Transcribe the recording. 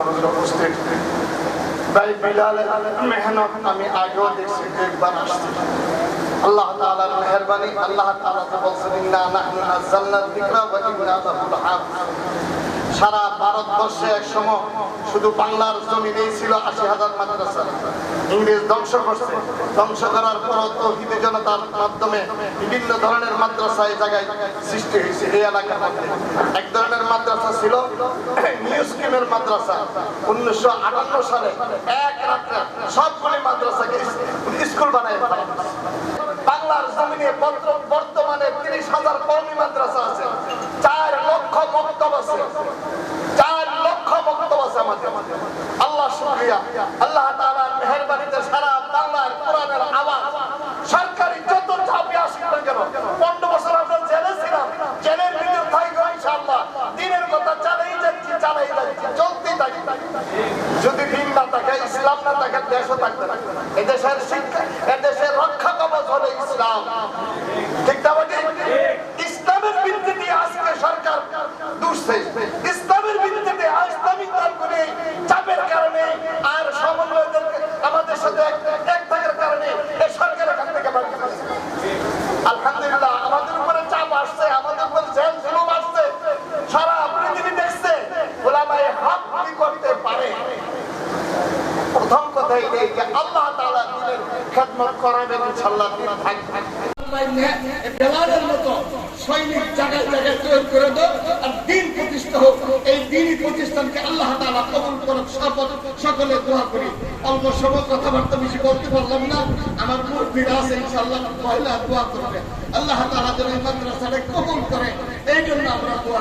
উপস্থিত ভাই বিলালের মেহনত আমি আগেও দেখছি, একবার আসছি। আল্লাহ তাআলার মেহেরবানি। আল্লাহ তাআলা তো বলছেন ইন্না নাহনু নাযালনা যিকরা ওয়া ইন্না লাহু লাহাফিজ। সারা ভারতবর্ষে এক সময় শুধু বাংলার জমিনেই ছিল ৮০,০০০ মাদ্রাসা। ইংরেজ ধ্বংস করছে, ধ্বংস করার পর তৌহিদি জনতার মাধ্যমে বিভিন্ন ধরনের মাদ্রাসা এই জায়গায় সৃষ্টি হয়েছে। এই এলাকার মধ্যে এক ধরনের মাদ্রাসা ছিল নিউ স্কিমের মাদ্রাসা। ১৯৫৮ সালে এক রাত্রে সবগুলি মাদ্রাসাকে স্কুল বানায় বাংলার জমিনে বর্তমানে ৩০,০০০ কওমি মাদ্রাসা আছে, ৪ লক্ষ মক্তব আছে, ৪ লক্ষ মক্তব আছে আমাদের। আল্লাহ শুকরিয়া, আল্লাহ তাআলার মেহেরবানিতে সারা বাংলার কোরআনের আওয়াজ সরকারি যত চাপে আসুক না কেন। ১৫ বছর আমরা জেলে ছিলাম, জেলের ভিতর থাকবো ইনশাআল্লাহ। দিনের কথা চালাই যাচ্ছি, চলতেই থাকি। যদি দিন না থাকে, ইসলাম না থাকে, দেশও থাকবে না। এদেশের শিক্ষা, এদেশের রক্ষা কবচ হলো ইসলাম। ঠিক না বলি? ইসলামের ভিত্তিতে আজকে সরকার দুষছে, ইসলামের ভিত্তিতে ইসলামিক দলগুলি চাপের কারণে আর সমন্বয়দেরকে আমাদের সাথে এক থাকার কারণে এই সরকার এখান থেকে বাড়ি গেছে। আলহামদুলিল্লাহ, আমাদের উপরে চাপ আসছে, আমাদের উপরে জেল জুলুম আসছে, সারা পৃথিবী দেখছে ওলামায়ে হক কি করতে পারে। প্রথম কথাই এই যে আল্লাহ তাআলা দ্বীনের খেদমত করাবেন, ইনশাআল্লাহ দ্বীন থাকবে। বেলালের মতো সৈনিক জায়গায় জায়গায় তৈরি করে দাও আর দ্বীন প্রতিষ্ঠা হোক। এই দ্বীনি প্রতিষ্ঠানকে আল্লাহ তাআলা কবুল করুন। সকলে দোয়া করি। অল্প সময় কথাবার্তা বেশি বলতে পারলাম না, আমার মুরব্বিরা আছে ইনশাআল্লাহ পয়লা দোয়া করবে। আল্লাহ তাআলা যেন এই মাদ্রাসাটাকে কবুল করে, এই জন্য আমরা দোয়া